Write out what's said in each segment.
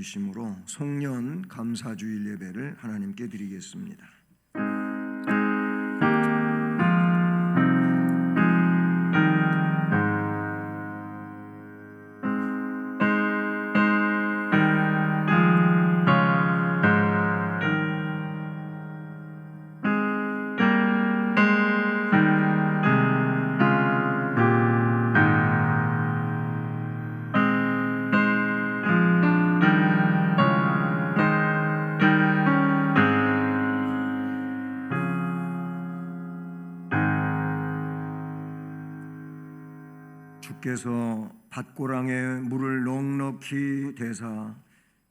주심으로 송년 감사주일 예배를 하나님께 드리겠습니다. 주께서 밭고랑에 물을 넉넉히 대사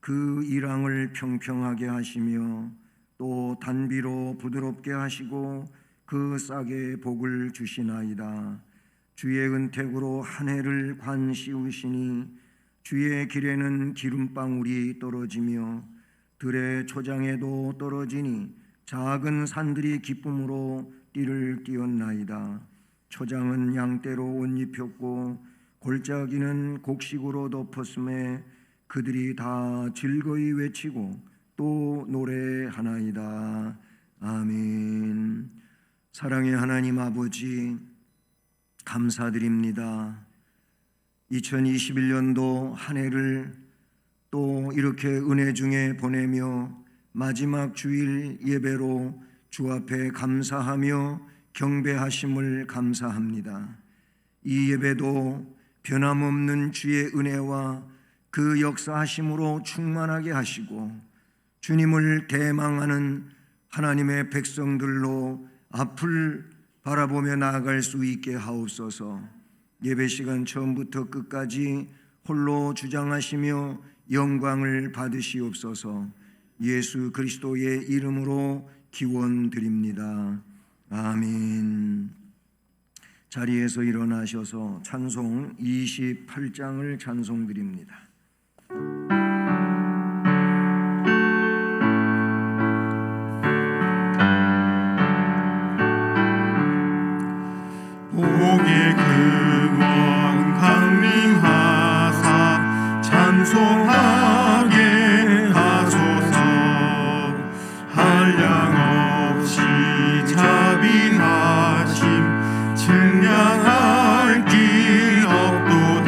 그 이랑을 평평하게 하시며 또 단비로 부드럽게 하시고 그 싹에 복을 주시나이다. 주의 은택으로 한 해를 관씌우시니 주의 길에는 기름방울이 떨어지며 들의 초장에도 떨어지니 작은 산들이 기쁨으로 띠를 띄었나이다. 초장은 양떼로 옷 입혔고 골짜기는 곡식으로 덮었음에 그들이 다 즐거이 외치고 또 노래하나이다. 아멘. 사랑의 하나님 아버지, 감사드립니다. 2021년도 한 해를 또 이렇게 은혜 중에 보내며 마지막 주일 예배로 주 앞에 감사하며 경배하심을 감사합니다. 이 예배도 변함없는 주의 은혜와 그 역사하심으로 충만하게 하시고 주님을 대망하는 하나님의 백성들로 앞을 바라보며 나아갈 수 있게 하옵소서. 예배 시간 처음부터 끝까지 홀로 주장하시며 영광을 받으시옵소서. 예수 그리스도의 이름으로 기원드립니다. 아멘. 자리에서 일어나셔서 찬송 28장을 찬송드립니다. 복의 근원 강림하사 찬송하게 하소서. 한량 없이 자비하심 측량할 길 없도다.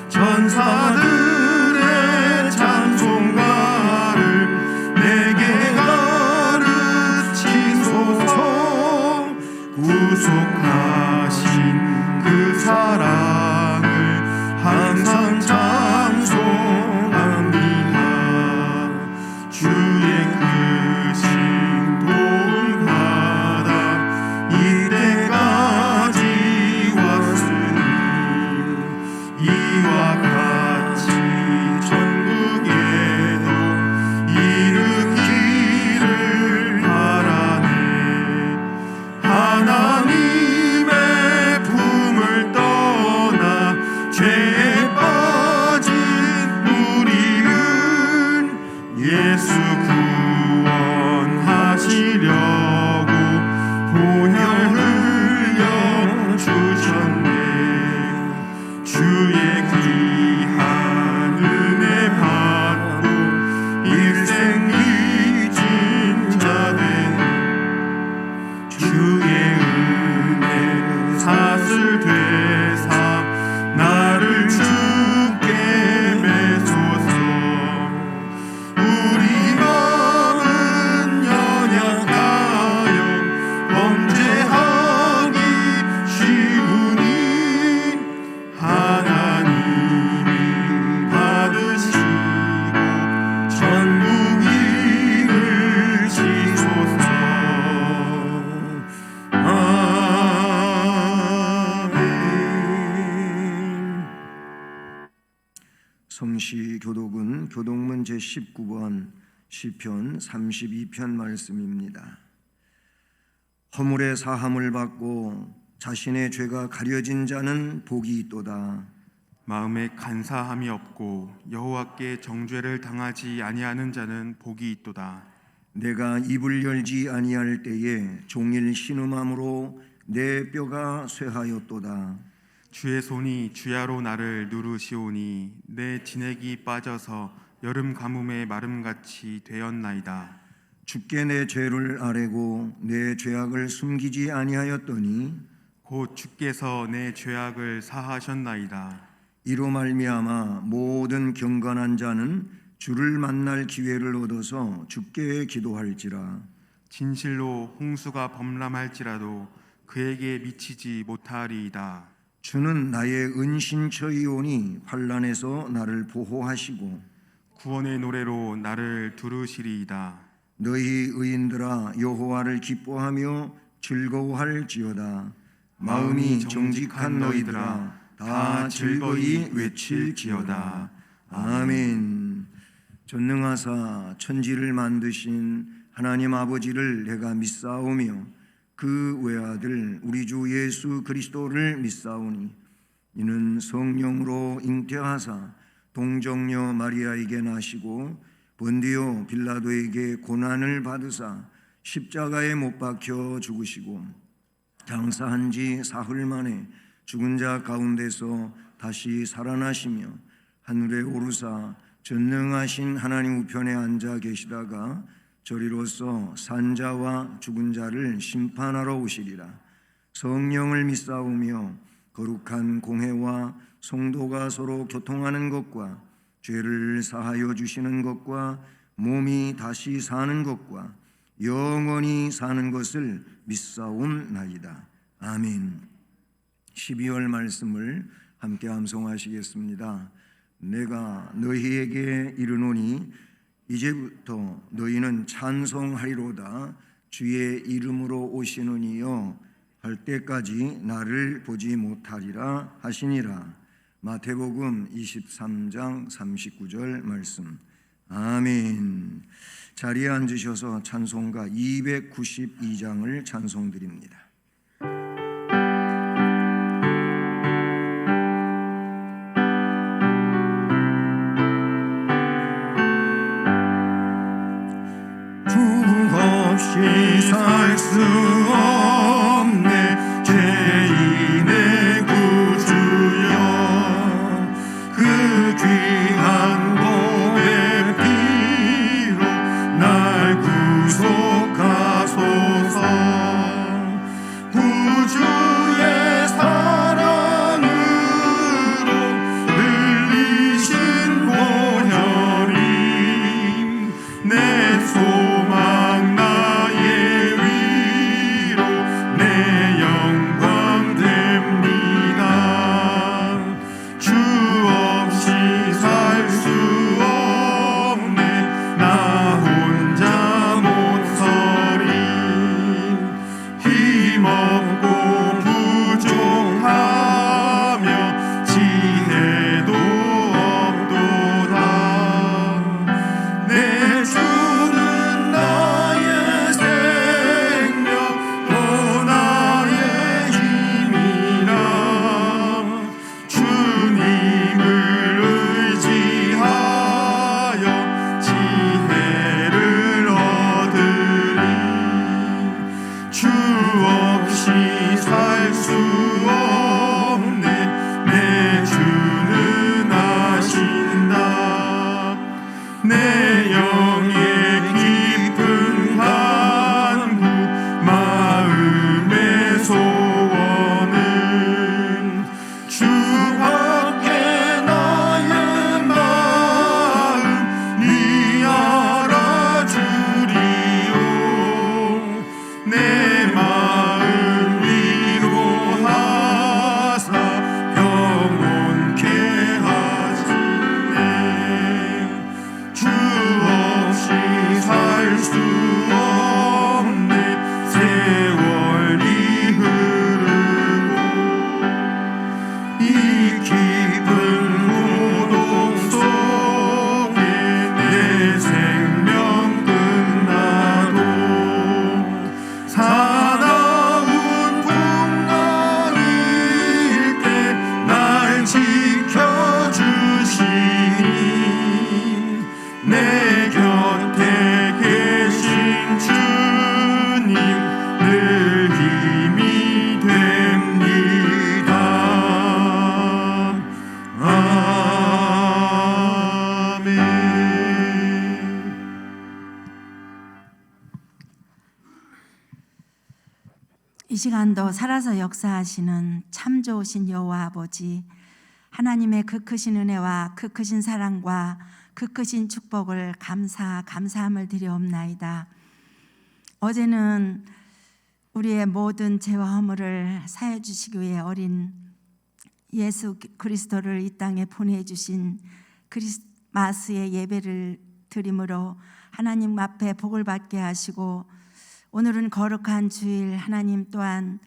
천사들의 찬송가를 내게 가르치소서. 구속하신 그 사랑을 항상 찬송합니다. 주의 크신 도움 받아 이때까지 왔으니 이와 같이 천국에도 이르기를 바라네. 하나님의 품을 떠나 죄에 빠진 우리는 예수 구원하시려고 보혈 흘려 주셨네. 주의 귀한 은혜 받고 일생 잊은 자된 주의 은혜는 사슬 되사 나를 주께 매소서. 우리 마음은 연약하여 범죄하기 쉬우니 하나님이 받으시고 천국 이르시소서. 성시 교독은 교독문 제19번 시편 32편 말씀입니다. 허물의 사함을 받고 자신의 죄가 가려진 자는 복이 있도다. 마음에 간사함이 없고 여호와께 정죄를 당하지 아니하는 자는 복이 있도다. 내가 입을 열지 아니할 때에 종일 신음함으로 내 뼈가 쇠하였도다. 주의 손이 주야로 나를 누르시오니 내 진액이 빠져서 여름 가뭄의 마름같이 되었나이다. 주께 내 죄를 아뢰고 내 죄악을 숨기지 아니하였더니 곧 주께서 내 죄악을 사하셨나이다. 이로 말미암아 모든 경건한 자는 주를 만날 기회를 얻어서 주께 기도할지라. 진실로 홍수가 범람할지라도 그에게 미치지 못하리이다. 주는 나의 은신처이오니 환난에서 나를 보호하시고 구원의 노래로 나를 두르시리이다. 너희 의인들아 여호와를 기뻐하며 즐거워할지어다. 마음이 정직한 너희들아 다 즐거이 외칠지어다. 아멘. 전능하사 천지를 만드신 하나님 아버지를 내가 믿사오며 그 외아들 우리 주 예수 그리스도를 믿사오니 이는 성령으로 잉태하사 동정녀 마리아에게 나시고 본디오 빌라도에게 고난을 받으사 십자가에 못 박혀 죽으시고 장사한 지 사흘 만에 죽은 자 가운데서 다시 살아나시며 하늘에 오르사 전능하신 하나님 우편에 앉아 계시다가 저리로서 산자와 죽은 자를 심판하러 오시리라. 성령을 믿사오며 거룩한 공회와 성도가 서로 교통하는 것과 죄를 사하여 주시는 것과 몸이 다시 사는 것과 영원히 사는 것을 믿사옵나이다. 아멘. 12월 말씀을 함께 암송하시겠습니다. 내가 너희에게 이르노니 이제부터 너희는 찬송하리로다. 주의 이름으로 오시는 이여 할 때까지 나를 보지 못하리라 하시니라. 마태복음 23장 39절 말씀. 아멘. 자리에 앉으셔서 찬송가 292장을 찬송드립니다. 살 수 없네 죄인의 구주여 그 귀한 보배 피로 날 구속하소서 구주의 사랑으로 흘리신 보혈이 내 소망 주 시간도 살아서 역사하시는 참 좋으신 여호와 아버지, 하나님의 그 크신 은혜와 그 크신 사랑과 그 크신 축복을 감사함을 드리옵나이다. 어제는 우리의 모든 죄와 허물을 사해 주시기 위해 어린 예수 그리스도를 이 땅에 보내주신 크리스마스의 예배를 드림으로 하나님 앞에 복을 받게 하시고, 오늘은 거룩한 주일, 하나님 또한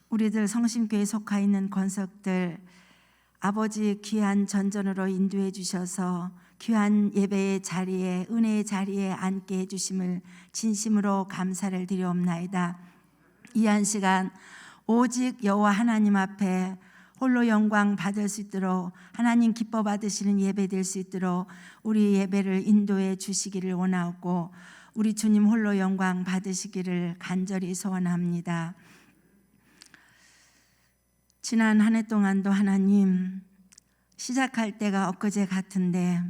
우리들 성심교회에 속하 있는 권석들 아버지 귀한 전전으로 인도해 주셔서 귀한 예배의 자리에, 은혜의 자리에 앉게 해주심을 진심으로 감사를 드리옵나이다. 이 한 시간 오직 여호와 하나님 앞에 홀로 영광 받을 수 있도록, 하나님 기뻐 받으시는 예배 될 수 있도록 우리 예배를 인도해 주시기를 원하고, 우리 주님 홀로 영광 받으시기를 간절히 소원합니다. 지난 한 해 동안도 하나님, 시작할 때가 엊그제 같은데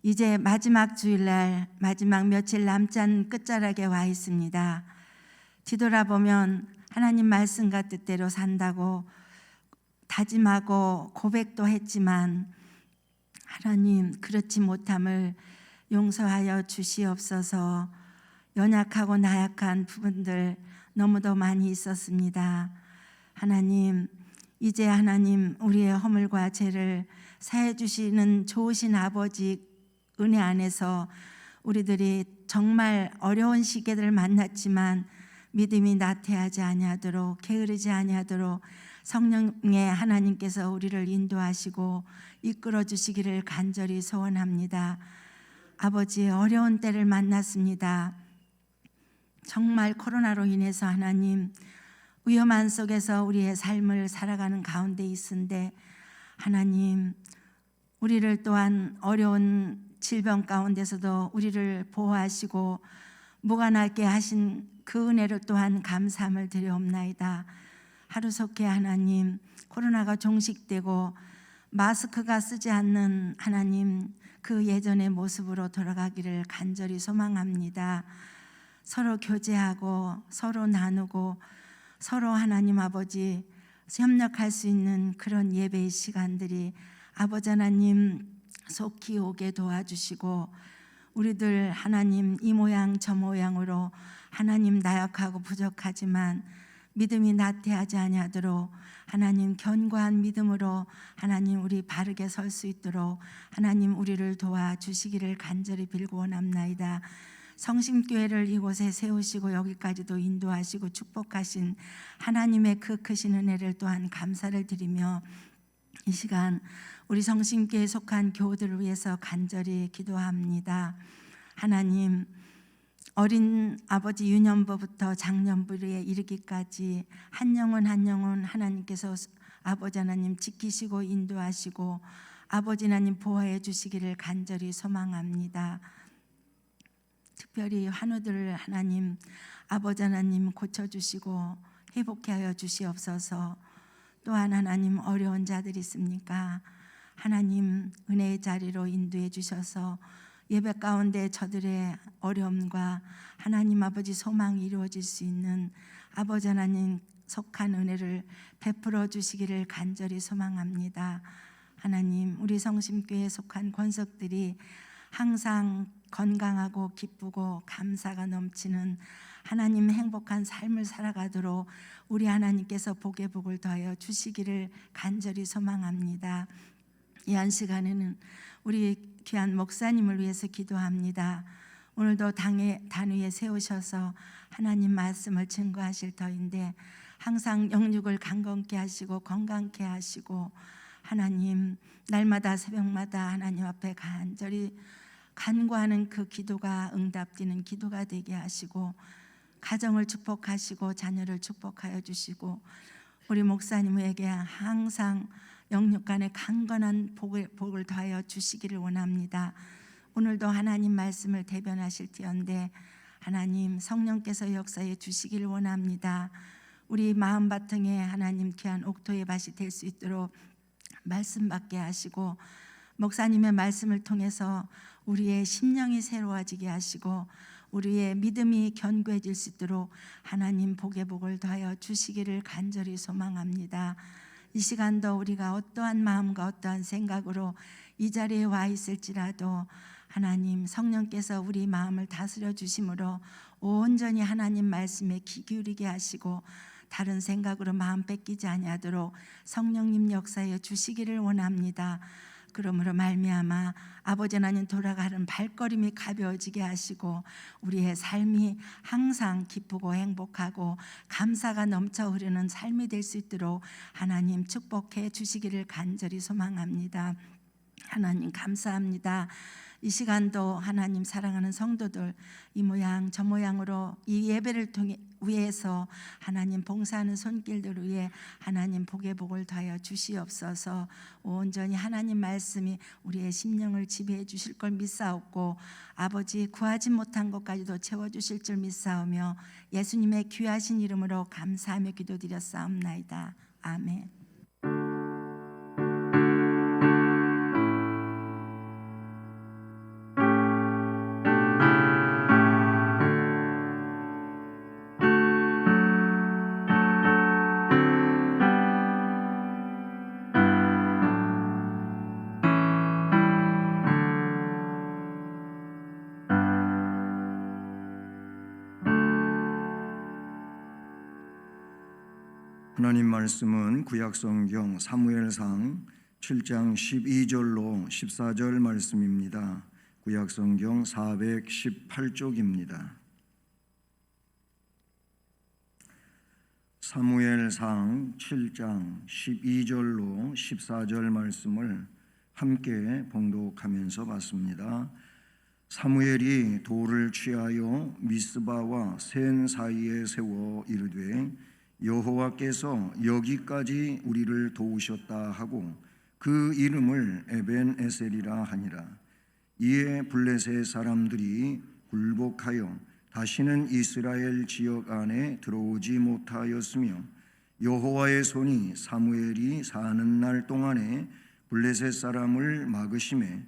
이제 마지막 주일날, 마지막 며칠 남지 않은 끝자락에 와 있습니다. 뒤돌아보면 하나님 말씀과 뜻대로 산다고 다짐하고 고백도 했지만, 하나님 그렇지 못함을 용서하여 주시옵소서. 연약하고 나약한 부분들 너무도 많이 있었습니다. 하나님, 이제 하나님 우리의 허물과 죄를 사해 주시는 좋으신 아버지 은혜 안에서 우리들이 정말 어려운 시기를 만났지만 믿음이 나태하지 아니하도록, 게으르지 아니하도록 성령의 하나님께서 우리를 인도하시고 이끌어 주시기를 간절히 소원합니다. 아버지, 어려운 때를 만났습니다. 정말 코로나로 인해서 하나님 위험한 속에서 우리의 삶을 살아가는 가운데 있은데, 하나님 우리를 또한 어려운 질병 가운데서도 우리를 보호하시고 무관하게 하신 그 은혜를 또한 감사함을 드리옵나이다. 하루속히 하나님 코로나가 종식되고 마스크가 쓰지 않는 하나님 그 예전의 모습으로 돌아가기를 간절히 소망합니다. 서로 교제하고 서로 나누고 서로 하나님 아버지 협력할 수 있는 그런 예배의 시간들이 아버지 하나님 속히 오게 도와주시고, 우리들 하나님 이 모양 저 모양으로 하나님 나약하고 부족하지만 믿음이 나태하지 아니하도록 하나님 견고한 믿음으로 하나님 우리 바르게 설 수 있도록 하나님 우리를 도와주시기를 간절히 빌고 원합나이다. 성심교회를 이곳에 세우시고 여기까지도 인도하시고 축복하신 하나님의 그 크신 은혜를 또한 감사를 드리며, 이 시간 우리 성심교회에 속한 교우들을 위해서 간절히 기도합니다. 하나님, 어린 아버지 유년부부터 장년부에 이르기까지 한 영혼 한 영혼 하나님께서 아버지 하나님 지키시고 인도하시고 아버지 하나님 보호해 주시기를 간절히 소망합니다. 특별히 환우들을 하나님 아버지 하나님 고쳐주시고 회복케 하여 주시옵소서. 또한 하나님 어려운 자들이 있습니까? 하나님 은혜의 자리로 인도해 주셔서 예배 가운데 저들의 어려움과 하나님 아버지 소망이 이루어질 수 있는 아버지 하나님 속한 은혜를 베풀어 주시기를 간절히 소망합니다. 하나님, 우리 성심교회에 속한 권석들이 항상 건강하고 기쁘고 감사가 넘치는 하나님 행복한 삶을 살아가도록 우리 하나님께서 복의 복을 더하여 주시기를 간절히 소망합니다. 이 한 시간에는 우리 귀한 목사님을 위해서 기도합니다. 오늘도 단위에 세우셔서 하나님 말씀을 증거하실 터인데 항상 영육을 강건케 하시고 건강케 하시고 하나님 날마다 새벽마다 하나님 앞에 간절히 간구하는 그 기도가 응답되는 기도가 되게 하시고 가정을 축복하시고 자녀를 축복하여 주시고 우리 목사님에게 항상 영육간에 강건한 복을 더하여 주시기를 원합니다. 오늘도 하나님 말씀을 대변하실지언데 하나님 성령께서 역사해 주시기를 원합니다. 우리 마음바탕에 하나님 귀한 옥토의 밭이 될 수 있도록 말씀 받게 하시고 목사님의 말씀을 통해서 우리의 심령이 새로워지게 하시고 우리의 믿음이 견고해질 수 있도록 하나님 복의 복을 더하여 주시기를 간절히 소망합니다. 이 시간도 우리가 어떠한 마음과 어떠한 생각으로 이 자리에 와 있을지라도 하나님 성령께서 우리 마음을 다스려 주심으로 온전히 하나님 말씀에 귀 기울이게 하시고 다른 생각으로 마음 뺏기지 아니하도록 성령님 역사해 주시기를 원합니다. 그러므로 말미암아 아버지 하나님 돌아가는 발걸음이 가벼워지게 하시고 우리의 삶이 항상 기쁘고 행복하고 감사가 넘쳐 흐르는 삶이 될 수 있도록 하나님 축복해 주시기를 간절히 소망합니다. 하나님 감사합니다. 이 시간도 하나님 사랑하는 성도들 이 모양 저 모양으로 이 예배를 통해 위해서 하나님 봉사하는 손길들 위해 하나님 복의 복을 더하여 주시옵소서. 온전히 하나님 말씀이 우리의 심령을 지배해 주실 걸 믿사옵고 아버지 구하지 못한 것까지도 채워주실 줄 믿사오며 예수님의 귀하신 이름으로 감사하며 기도드렸사옵나이다. 아멘. 하나님 말씀은 구약성경 사무엘상 7장 12절로 14절 말씀입니다. 구약성경 418쪽입니다. 사무엘상 7장 12절로 14절 말씀을 함께 봉독하면서 봤습니다. 사무엘이 돌을 취하여 미스바와 센 사이에 세워 이르되 여호와께서 여기까지 우리를 도우셨다 하고 그 이름을 에벤에셀이라 하니라. 이에 블레셋 사람들이 굴복하여 다시는 이스라엘 지역 안에 들어오지 못하였으며 여호와의 손이 사무엘이 사는 날 동안에 블레셋 사람을 막으심에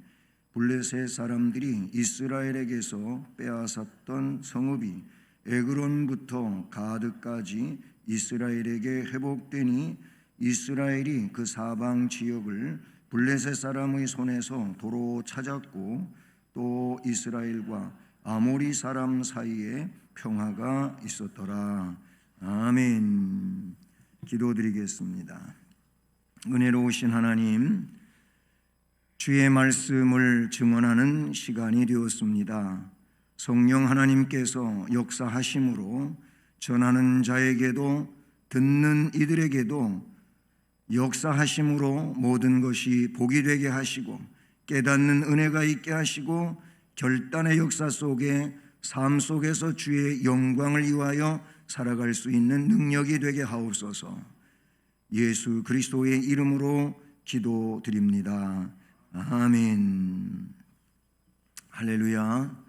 블레셋 사람들이 이스라엘에게서 빼앗았던 성읍이 에그론부터 가드까지 이스라엘에게 회복되니 이스라엘이 그 사방 지역을 블레셋 사람의 손에서 도로 찾았고 또 이스라엘과 아모리 사람 사이에 평화가 있었더라. 아멘. 기도드리겠습니다. 은혜로우신 하나님, 주의 말씀을 증언하는 시간이 되었습니다. 성령 하나님께서 역사하심으로 전하는 자에게도 듣는 이들에게도 역사하심으로 모든 것이 복이 되게 하시고 깨닫는 은혜가 있게 하시고 결단의 역사 속에 삶 속에서 주의 영광을 위하여 살아갈 수 있는 능력이 되게 하옵소서. 예수 그리스도의 이름으로 기도드립니다. 아멘. 할렐루야.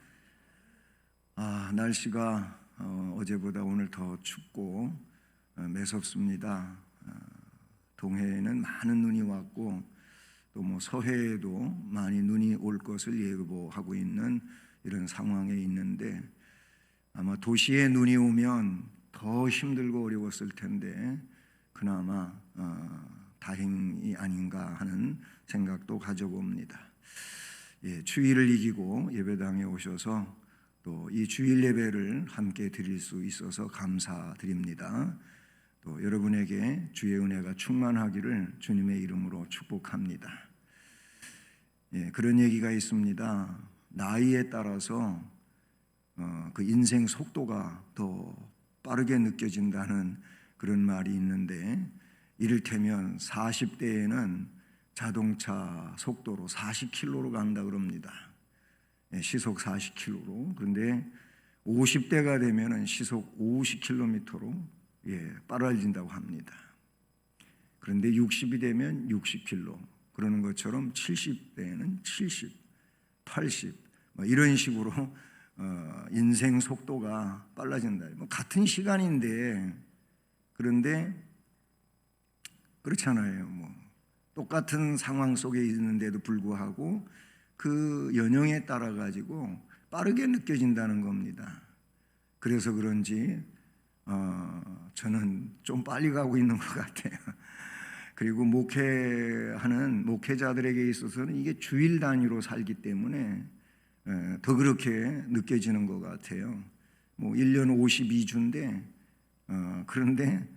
날씨가 어제보다 오늘 더 춥고 매섭습니다. 동해에는 많은 눈이 왔고 또 서해에도 많이 눈이 올 것을 예보하고 있는 이런 상황에 있는데 아마 도시에 눈이 오면 더 힘들고 어려웠을 텐데 그나마 다행이 아닌가 하는 생각도 가져봅니다. 추위를 이기고 예배당에 오셔서 또 이 주일 예배를 함께 드릴 수 있어서 감사드립니다. 또 여러분에게 주의 은혜가 충만하기를 주님의 이름으로 축복합니다. 그런 얘기가 있습니다. 나이에 따라서 그 인생 속도가 더 빠르게 느껴진다는 그런 말이 있는데 이를테면 40대에는 자동차 속도로 40km로 간다 그럽니다. 시속 40km로. 그런데 50대가 되면 시속 50km로 빨라진다고 합니다. 그런데 60이 되면 60km. 그러는 것처럼 70대에는 70, 80 이런 식으로 인생 속도가 빨라진다. 같은 시간인데 그런데 그렇잖아요. 똑같은 상황 속에 있는데도 불구하고 그 연령에 따라 가지고 빠르게 느껴진다는 겁니다. 그래서 그런지 저는 좀 빨리 가고 있는 것 같아요. 그리고 목회하는 목회자들에게 있어서는 이게 주일 단위로 살기 때문에 더 그렇게 느껴지는 것 같아요. 뭐 1년 52주인데 그런데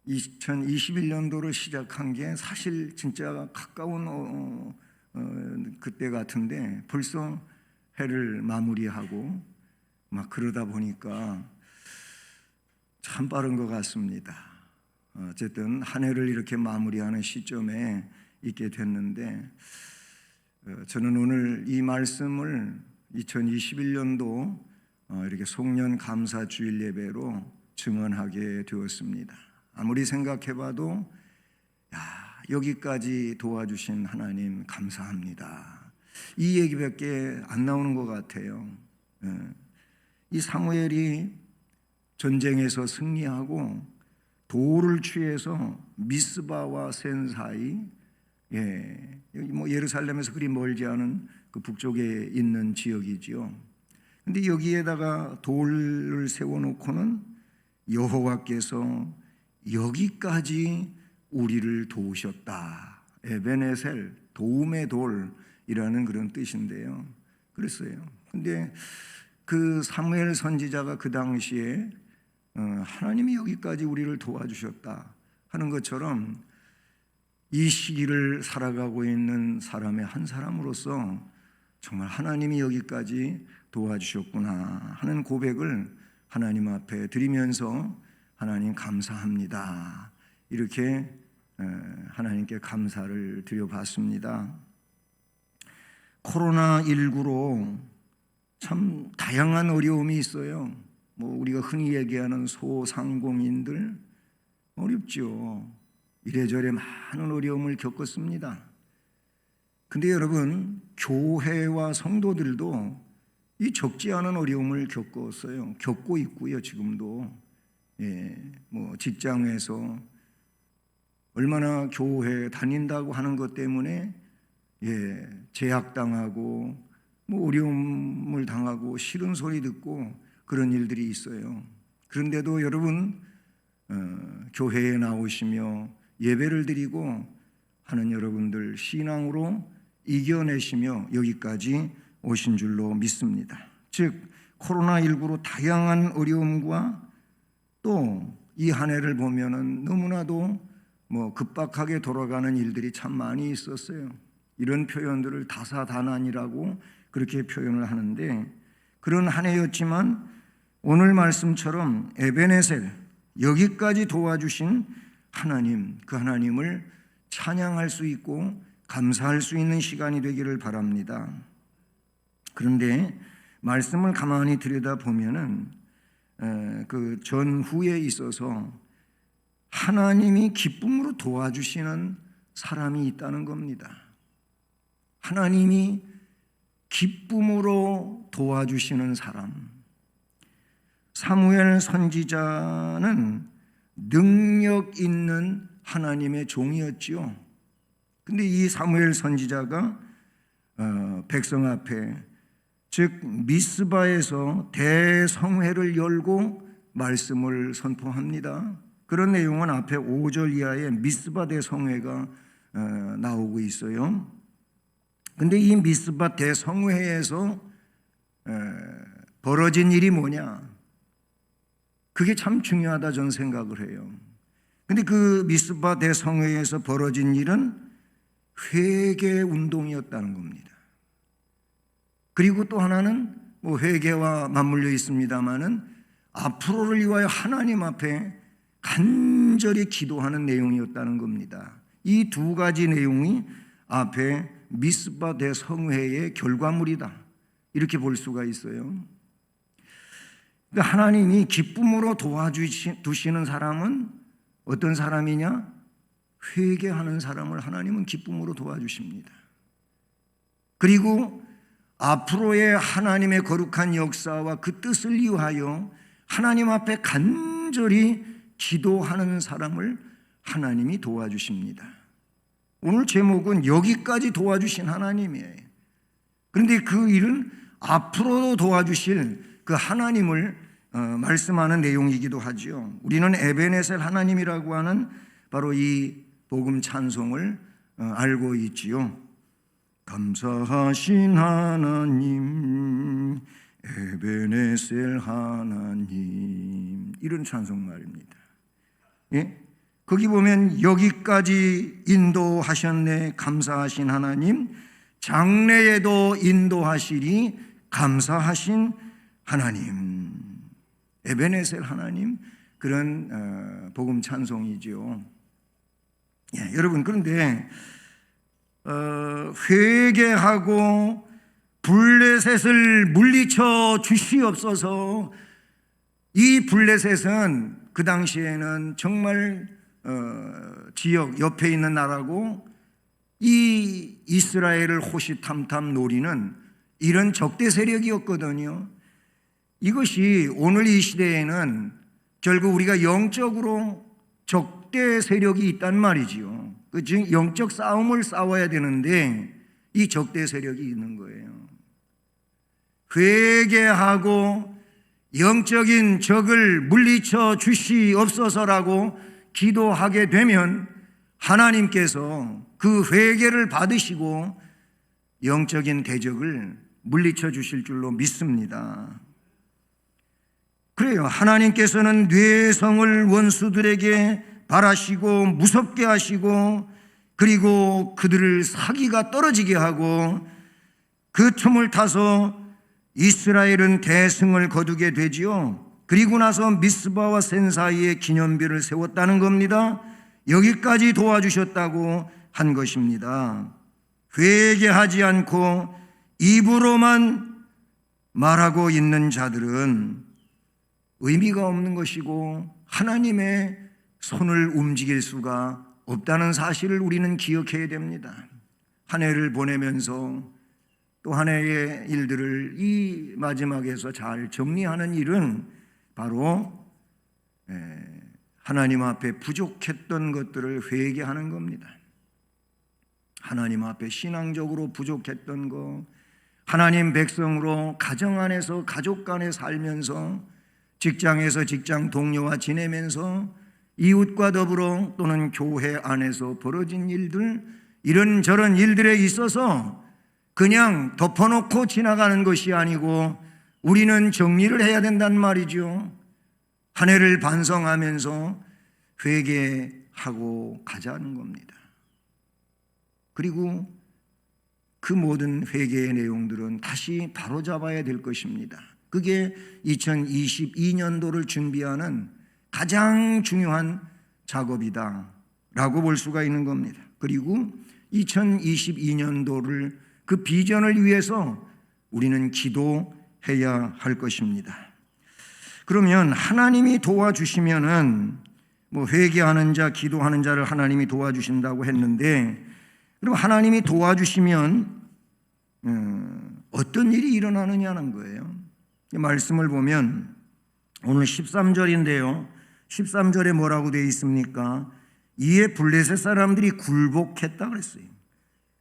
2021년도를 시작한 게 사실 진짜 가까운 그때 같은데 벌써 해를 마무리하고 막 그러다 보니까 참 빠른 것 같습니다. 어쨌든 한 해를 이렇게 마무리하는 시점에 있게 됐는데 저는 오늘 이 말씀을 2021년도 이렇게 송년 감사 주일 예배로 증언하게 되었습니다. 아무리 생각해봐도 여기까지 도와주신 하나님 감사합니다. 이 얘기밖에 안 나오는 것 같아요. 이 사무엘이 전쟁에서 승리하고 도를 취해서 미스바와 센 사이, 여기 뭐 예루살렘에서 그리 멀지 않은 그 북쪽에 있는 지역이지요. 근데 여기에다가 돌을 세워놓고는 여호와께서 여기까지 우리를 도우셨다. 에베네셀, 도움의 돌이라는 그런 뜻인데요. 그랬어요. 근데 그 사무엘 선지자가 그 당시에 하나님이 여기까지 우리를 도와주셨다 하는 것처럼 이 시기를 살아가고 있는 사람의 한 사람으로서 정말 하나님이 여기까지 도와주셨구나 하는 고백을 하나님 앞에 드리면서 하나님 감사합니다. 이렇게 하나님께 감사를 드려봤습니다. 코로나19로 참 다양한 어려움이 있어요. 뭐 우리가 흔히 얘기하는 소상공인들 어렵죠. 이래저래 많은 어려움을 겪었습니다. 근데 여러분, 교회와 성도들도 이 적지 않은 어려움을 겪었어요. 겪고 있고요, 지금도. 뭐 직장에서 얼마나 교회 다닌다고 하는 것 때문에 제약당하고 뭐 어려움을 당하고 싫은 소리 듣고 그런 일들이 있어요. 그런데도 여러분 교회에 나오시며 예배를 드리고 하는 여러분들 신앙으로 이겨내시며 여기까지 오신 줄로 믿습니다. 즉 코로나19로 다양한 어려움과 또 이 한 해를 보면은 너무나도 뭐 급박하게 돌아가는 일들이 참 많이 있었어요. 이런 표현들을 다사다난이라고 그렇게 표현을 하는데 그런 한 해였지만 오늘 말씀처럼 에베네셀, 여기까지 도와주신 하나님, 그 하나님을 찬양할 수 있고 감사할 수 있는 시간이 되기를 바랍니다. 그런데 말씀을 가만히 들여다보면은 그 전후에 있어서 하나님이 기쁨으로 도와주시는 사람이 있다는 겁니다. 하나님이 기쁨으로 도와주시는 사람. 사무엘 선지자는 능력 있는 하나님의 종이었지요. 근데 이 사무엘 선지자가 백성 앞에 즉 미스바에서 대성회를 열고 말씀을 선포합니다. 그런 내용은 앞에 5절 이하에 미스바 대성회가 나오고 있어요. 근데 이 미스바 대성회에서 벌어진 일이 뭐냐? 그게 참 중요하다 저는 생각을 해요. 근데 그 미스바 대성회에서 벌어진 일은 회개 운동이었다는 겁니다. 그리고 또 하나는 뭐 회개와 맞물려 있습니다마는 앞으로를 위하여 하나님 앞에 간절히 기도하는 내용이었다는 겁니다. 이 두 가지 내용이 앞에 미스바 대성회의 결과물이다. 이렇게 볼 수가 있어요. 하나님이 기쁨으로 도와주시는 사람은 어떤 사람이냐? 회개하는 사람을 하나님은 기쁨으로 도와주십니다. 그리고 앞으로의 하나님의 거룩한 역사와 그 뜻을 위하여 하나님 앞에 간절히 기도하는 사람을 하나님이 도와주십니다. 오늘 제목은 여기까지 도와주신 하나님이에요. 그런데 그 일은 앞으로도 도와주실 그 하나님을 말씀하는 내용이기도 하지요. 우리는 에베네셀 하나님이라고 하는 바로 이 복음 찬송을 알고 있지요. 감사하신 하나님, 에베네셀 하나님, 이런 찬송 말입니다. 예? 거기 보면 여기까지 인도하셨네 감사하신 하나님, 장래에도 인도하시리 감사하신 하나님, 에베네셀 하나님, 그런 복음 찬송이죠. 예, 여러분, 그런데 회개하고 블레셋을 물리쳐 주시옵소서. 이 블레셋은 그 당시에는 정말 지역 옆에 있는 나라고, 이 이스라엘을 호시탐탐 노리는 이런 적대 세력이었거든요. 이것이 오늘 이 시대에는 결국 우리가 영적으로 적대 세력이 있단 말이지요. 즉 영적 싸움을 싸워야 되는데 이 적대 세력이 있는 거예요. 회개하고 영적인 적을 물리쳐 주시옵소서라고 기도하게 되면 하나님께서 그 회개를 받으시고 영적인 대적을 물리쳐 주실 줄로 믿습니다. 그래요. 하나님께서는 뇌성을 원수들에게 바라시고 무섭게 하시고, 그리고 그들을 사기가 떨어지게 하고, 그 틈을 타서 이스라엘은 대승을 거두게 되지요. 그리고 나서 미스바와 센 사이에 기념비를 세웠다는 겁니다. 여기까지 도와주셨다고 한 것입니다. 회개하지 않고 입으로만 말하고 있는 자들은 의미가 없는 것이고 하나님의 손을 움직일 수가 없다는 사실을 우리는 기억해야 됩니다. 한 해를 보내면서 또 한 해의 일들을 이 마지막에서 잘 정리하는 일은 바로 하나님 앞에 부족했던 것들을 회개하는 겁니다. 하나님 앞에 신앙적으로 부족했던 것, 하나님 백성으로 가정 안에서 가족 간에 살면서, 직장에서 직장 동료와 지내면서, 이웃과 더불어 또는 교회 안에서 벌어진 일들, 이런저런 일들에 있어서 그냥 덮어놓고 지나가는 것이 아니고 우리는 정리를 해야 된단 말이죠. 한 해를 반성하면서 회개하고 가자는 겁니다. 그리고 그 모든 회개의 내용들은 다시 바로잡아야 될 것입니다. 그게 2022년도를 준비하는 가장 중요한 작업이다라고 볼 수가 있는 겁니다. 그리고 2022년도를 그 비전을 위해서 우리는 기도해야 할 것입니다. 그러면 하나님이 도와주시면은 회개하는 자, 기도하는 자를 하나님이 도와주신다고 했는데, 그럼 하나님이 도와주시면 어떤 일이 일어나느냐는 거예요. 말씀을 보면 오늘 13절인데요. 13절에 뭐라고 되어 있습니까? 이에 블레셋 사람들이 굴복했다 그랬어요.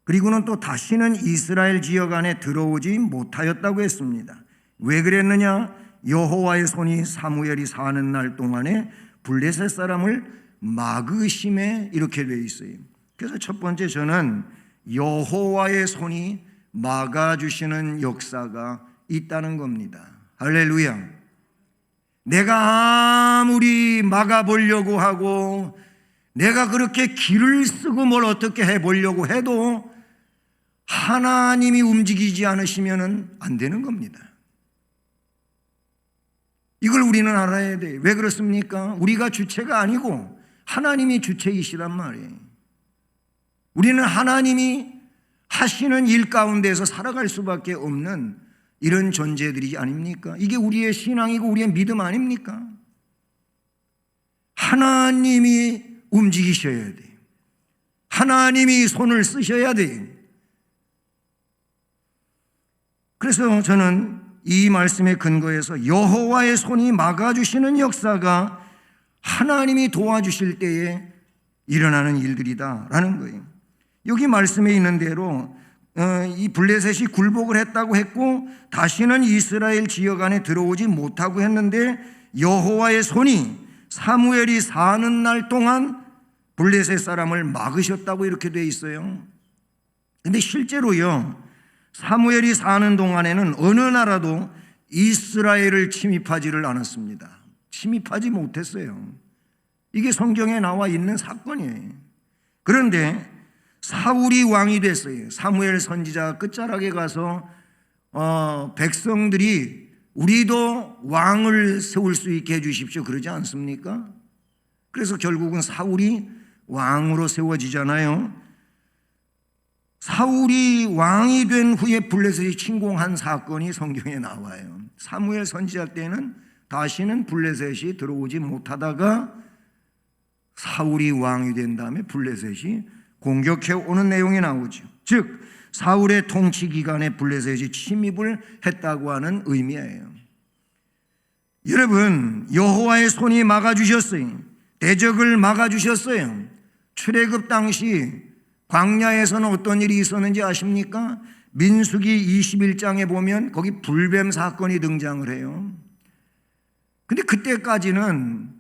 그리고는 또 다시는 이스라엘 지역 안에 들어오지 못하였다고 했습니다. 왜 그랬느냐? 여호와의 손이 사무엘이 사는 날 동안에 블레셋 사람을 막으심에, 이렇게 되어 있어요. 그래서 첫 번째, 저는 여호와의 손이 막아주시는 역사가 있다는 겁니다. 할렐루야. 내가 아무리 막아보려고 하고 내가 그렇게 길을 쓰고 뭘 어떻게 해보려고 해도 하나님이 움직이지 않으시면 안 되는 겁니다. 이걸 우리는 알아야 돼요. 왜 그렇습니까? 우리가 주체가 아니고 하나님이 주체이시란 말이에요. 우리는 하나님이 하시는 일 가운데서 살아갈 수밖에 없는 이런 존재들이 아닙니까? 이게 우리의 신앙이고 우리의 믿음 아닙니까? 하나님이 움직이셔야 돼요. 하나님이 손을 쓰셔야 돼요. 그래서 저는 이 말씀의 근거에서 여호와의 손이 막아주시는 역사가 하나님이 도와주실 때에 일어나는 일들이다라는 거예요. 여기 말씀에 있는 대로 이 블레셋이 굴복을 했다고 했고 다시는 이스라엘 지역 안에 들어오지 못하고 했는데 여호와의 손이 사무엘이 사는 날 동안 블레셋 사람을 막으셨다고 이렇게 돼 있어요. 근데 실제로요, 사무엘이 사는 동안에는 어느 나라도 이스라엘을 침입하지를 않았습니다. 침입하지 못했어요. 이게 성경에 나와 있는 사건이에요. 그런데 사울이 왕이 됐어요. 사무엘 선지자가 끝자락에 가서 백성들이 우리도 왕을 세울 수 있게 해주십시오 그러지 않습니까? 그래서 결국은 사울이 왕으로 세워지잖아요. 사울이 왕이 된 후에 블레셋이 침공한 사건이 성경에 나와요. 사무엘 선지자 때는 다시는 블레셋이 들어오지 못하다가 사울이 왕이 된 다음에 블레셋이 공격해 오는 내용이 나오죠. 즉 사울의 통치 기간에 블레셋이 침입을 했다고 하는 의미예요. 여러분, 여호와의 손이 막아주셨어요. 대적을 막아주셨어요. 출애굽 당시 광야에서는 어떤 일이 있었는지 아십니까? 민수기 21장에 보면 거기 불뱀 사건이 등장을 해요. 근데 그때까지는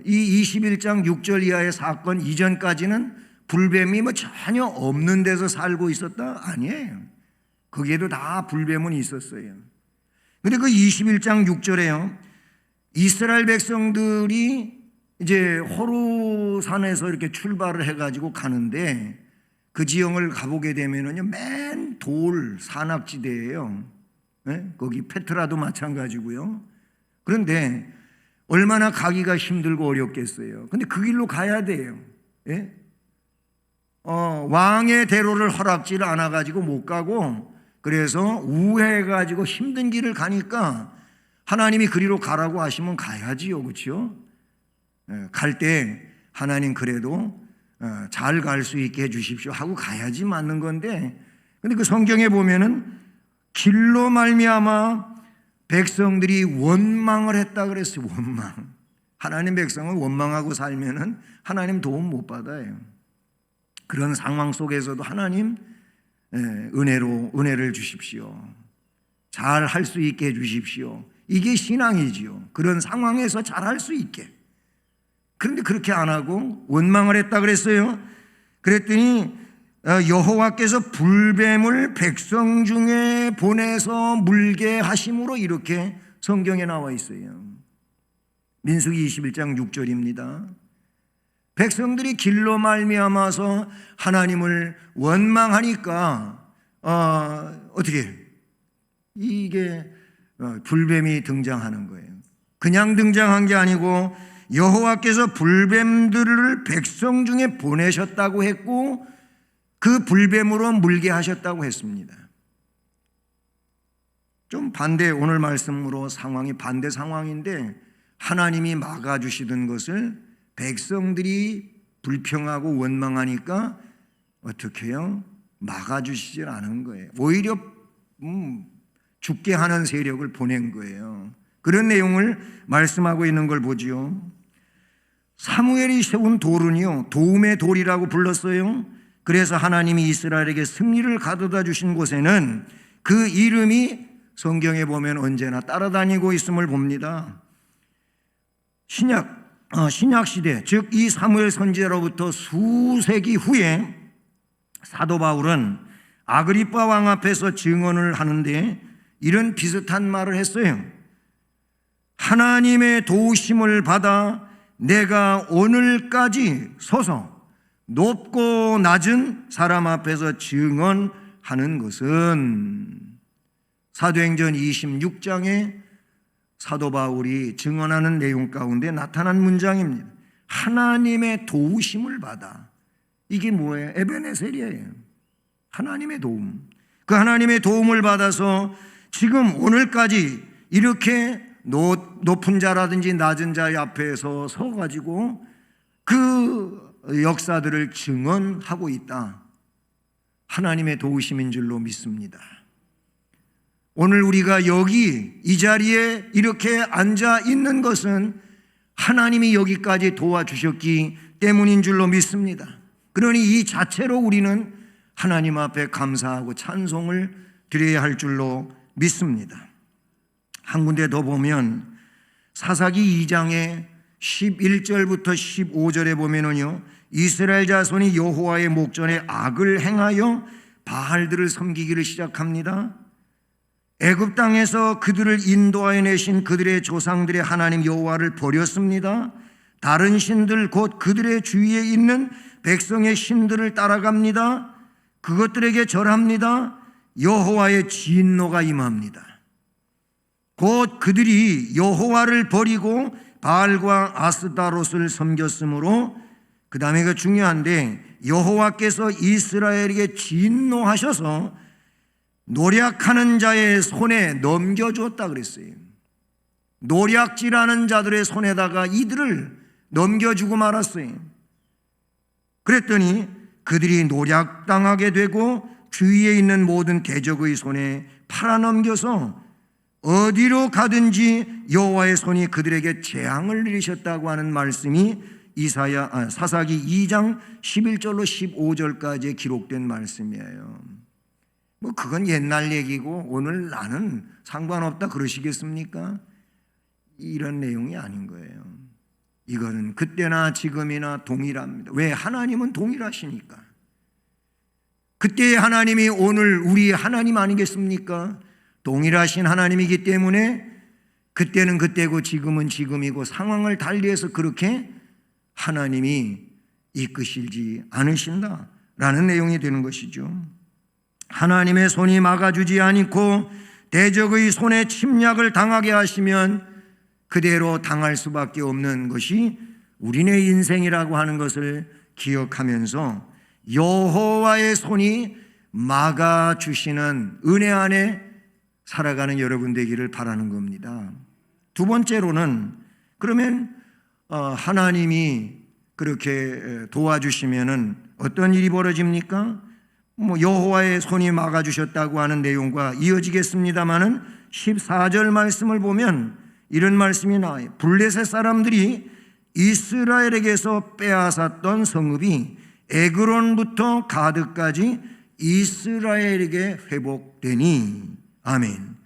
이 21장 6절 이하의 사건 이전까지는 불뱀이 뭐 전혀 없는 데서 살고 있었다? 아니에요. 거기에도 다 불뱀은 있었어요. 근데 그 21장 6절에요, 이스라엘 백성들이 이제 호르산에서 이렇게 출발을 해가지고 가는데 그 지형을 가보게 되면은요, 맨 돌 산악지대예요. 네? 거기 페트라도 마찬가지고요. 그런데 얼마나 가기가 힘들고 어렵겠어요. 근데 그 길로 가야 돼요. 예? 왕의 대로를 허락지를 않아가지고 못 가고, 그래서 우회해가지고 힘든 길을 가니까 하나님이 그리로 가라고 하시면 가야지요. 그렇죠? 갈 때 하나님 그래도 잘 갈 수 있게 해주십시오 하고 가야지 맞는 건데, 근데 그 성경에 보면은 길로 말미암아 백성들이 원망을 했다 그랬어요. 원망. 하나님 백성은 원망하고 살면은 하나님 도움 못 받아요. 그런 상황 속에서도 하나님 은혜를 주십시오. 잘 할 수 있게 해주십시오. 이게 신앙이지요. 그런 상황에서 잘 할 수 있게. 그런데 그렇게 안 하고 원망을 했다 그랬어요. 그랬더니 여호와께서 불뱀을 백성 중에 보내서 물게 하심으로 이렇게 성경에 나와 있어요. 민수기 21장 6절입니다. 백성들이 길로 말미암아서 하나님을 원망하니까 어떻게 이게 불뱀이 등장하는 거예요. 그냥 등장한 게 아니고 여호와께서 불뱀들을 백성 중에 보내셨다고 했고 그 불뱀으로 물게 하셨다고 했습니다. 좀 반대, 오늘 말씀으로 상황이 반대 상황인데 하나님이 막아주시던 것을 백성들이 불평하고 원망하니까 어떻게 해요? 막아주시질 않은 거예요. 오히려 죽게 하는 세력을 보낸 거예요. 그런 내용을 말씀하고 있는 걸 보지요. 사무엘이 세운 돌은요, 도움의 돌이라고 불렀어요. 그래서 하나님이 이스라엘에게 승리를 가져다 주신 곳에는 그 이름이 성경에 보면 언제나 따라다니고 있음을 봅니다. 신약 시대, 즉 이 사무엘 선지자로부터 수세기 후에 사도 바울은 아그리빠 왕 앞에서 증언을 하는데 이런 비슷한 말을 했어요. 하나님의 도우심을 받아 내가 오늘까지 서서 높고 낮은 사람 앞에서 증언하는 것은, 사도행전 26장에 사도 바울이 증언하는 내용 가운데 나타난 문장입니다. 하나님의 도우심을 받아. 이게 뭐예요? 에베네셀이에요. 하나님의 도움. 그 하나님의 도움을 받아서 지금 오늘까지 이렇게 높은 자라든지 낮은 자의 앞에서 서가지고 그 역사들을 증언하고 있다. 하나님의 도우심인 줄로 믿습니다. 오늘 우리가 여기 이 자리에 이렇게 앉아 있는 것은 하나님이 여기까지 도와주셨기 때문인 줄로 믿습니다. 그러니 이 자체로 우리는 하나님 앞에 감사하고 찬송을 드려야 할 줄로 믿습니다. 한 군데 더 보면 사사기 2장의 11절부터 15절에 보면은요, 이스라엘 자손이 여호와의 목전에 악을 행하여 바알들을 섬기기를 시작합니다. 애굽 땅에서 그들을 인도하여 내신 그들의 조상들의 하나님 여호와를 버렸습니다. 다른 신들 곧 그들의 주위에 있는 백성의 신들을 따라갑니다. 그것들에게 절합니다. 여호와의 진노가 임합니다. 곧 그들이 여호와를 버리고 바알과 아스타롯을 섬겼으므로, 그 다음에 그 중요한데, 여호와께서 이스라엘에게 진노하셔서 노략하는 자의 손에 넘겨주었다 그랬어요. 노략질하는 자들의 손에다가 이들을 넘겨주고 말았어요. 그랬더니 그들이 노략당하게 되고 주위에 있는 모든 대적의 손에 팔아넘겨서 어디로 가든지 여호와의 손이 그들에게 재앙을 내리셨다고 하는 말씀이 사사기 2장 11절로 15절까지 기록된 말씀이에요. 뭐 그건 옛날 얘기고 오늘 나는 상관없다 그러시겠습니까? 이런 내용이 아닌 거예요. 이거는 그때나 지금이나 동일합니다. 왜? 하나님은 동일하시니까. 그때의 하나님이 오늘 우리의 하나님 아니겠습니까? 동일하신 하나님이기 때문에 그때는 그때고 지금은 지금이고 상황을 달리해서 그렇게 하나님이 이끄시지 않으신다라는 내용이 되는 것이죠. 하나님의 손이 막아주지 않고 대적의 손에 침략을 당하게 하시면 그대로 당할 수밖에 없는 것이 우리네 인생이라고 하는 것을 기억하면서 여호와의 손이 막아주시는 은혜 안에 살아가는 여러분 되기를 바라는 겁니다. 두 번째로는, 그러면 하나님이 그렇게 도와주시면은 어떤 일이 벌어집니까? 여호와의 손이 막아주셨다고 하는 내용과 이어지겠습니다마는 14절 말씀을 보면 이런 말씀이 나와요. 블레셋 사람들이 이스라엘에게서 빼앗았던 성읍이 에그론부터 가드까지 이스라엘에게 회복되니, 아멘.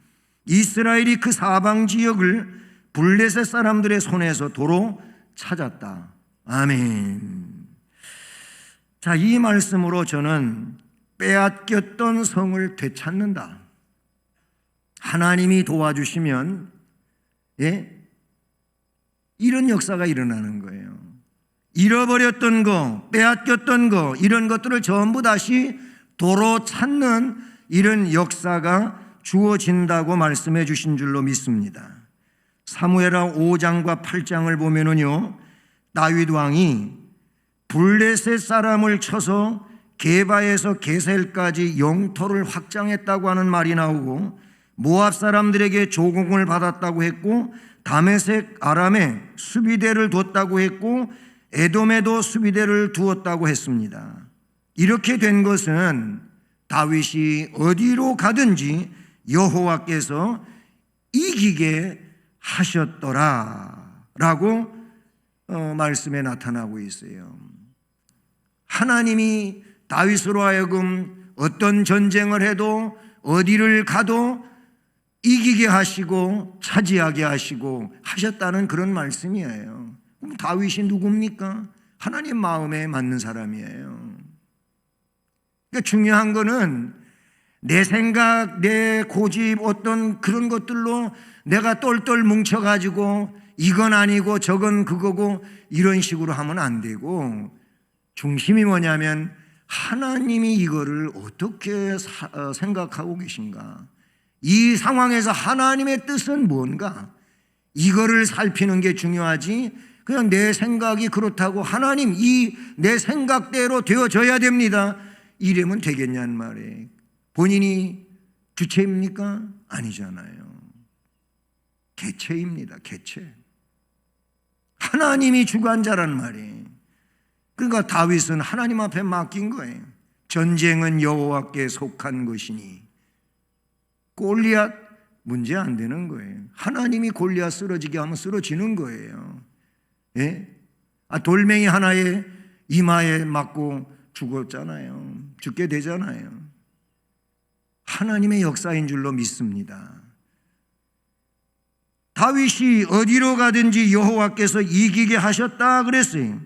이스라엘이 그 사방 지역을 블레셋 사람들의 손에서 도로 찾았다. 아멘. 자, 이 말씀으로 저는 빼앗겼던 성을 되찾는다. 하나님이 도와주시면 이런 역사가 일어나는 거예요. 잃어버렸던 거, 빼앗겼던 거, 이런 것들을 전부 다시 도로 찾는 이런 역사가 주어진다고 말씀해 주신 줄로 믿습니다. 사무엘하 5장과 8장을 보면은요, 다윗 왕이 블레셋 사람을 쳐서 게바에서 게셀까지 영토를 확장했다고 하는 말이 나오고, 모압 사람들에게 조공을 받았다고 했고, 다메섹 아람에 수비대를 뒀다고 했고, 에돔에도 수비대를 두었다고 했습니다. 이렇게 된 것은 다윗이 어디로 가든지 여호와께서 이기게 하셨더라라고 말씀에 나타나고 있어요. 하나님이 다윗으로 하여금 어떤 전쟁을 해도 어디를 가도 이기게 하시고 차지하게 하시고 하셨다는 그런 말씀이에요. 그럼 다윗이 누굽니까? 하나님 마음에 맞는 사람이에요. 그러니까 중요한 거는 내 생각, 내 고집, 어떤 그런 것들로 내가 똘똘 뭉쳐가지고 이건 아니고 저건 그거고 이런 식으로 하면 안 되고, 중심이 뭐냐면 하나님이 이거를 어떻게 생각하고 계신가, 이 상황에서 하나님의 뜻은 뭔가, 이거를 살피는 게 중요하지, 그냥 내 생각이 그렇다고 하나님 이 내 생각대로 되어져야 됩니다 이러면 되겠냐는 말이에요. 본인이 주체입니까? 아니잖아요. 개체입니다. 개체. 하나님이 주관자란 말이에요. 그러니까 다윗은 하나님 앞에 맡긴 거예요. 전쟁은 여호와께 속한 것이니. 골리앗 문제 안 되는 거예요. 하나님이 골리앗 쓰러지게 하면 쓰러지는 거예요. 예? 돌멩이 하나에 이마에 맞고 죽었잖아요. 죽게 되잖아요. 하나님의 역사인 줄로 믿습니다. 다윗이 어디로 가든지 여호와께서 이기게 하셨다 그랬어요.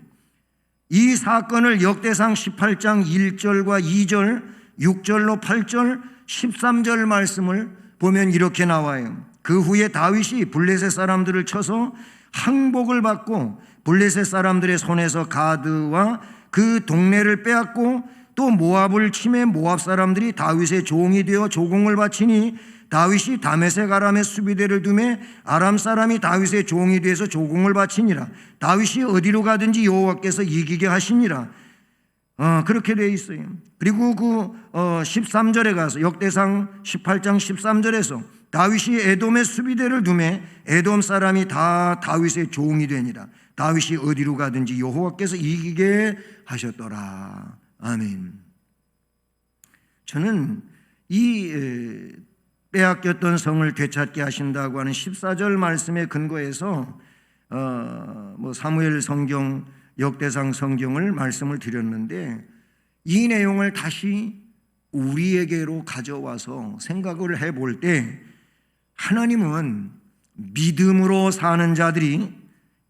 이 사건을 역대상 18장 1절과 2절, 6절로 8절, 13절 말씀을 보면 이렇게 나와요. 그 후에 다윗이 블레셋 사람들을 쳐서 항복을 받고 블레셋 사람들의 손에서 가드와 그 동네를 빼앗고 또 모압을 치매 모압 사람들이 다윗의 종이 되어 조공을 바치니 다윗이 다메섹 아람의 수비대를 두매 아람 사람이 다윗의 종이 되어서 조공을 바치니라. 다윗이 어디로 가든지 여호와께서 이기게 하시니라. 그렇게 되어 있어요. 그리고 그 13절에 가서 역대상 18장 13절에서 다윗이 에돔의 수비대를 두매 에돔 사람이 다 다윗의 종이 되니라. 다윗이 어디로 가든지 여호와께서 이기게 하셨더라. 아멘. 저는 이 빼앗겼던 성을 되찾게 하신다고 하는 14절 말씀에 근거해서 사무엘 성경, 역대상 성경을 말씀을 드렸는데 이 내용을 다시 우리에게로 가져와서 생각을 해볼 때 하나님은 믿음으로 사는 자들이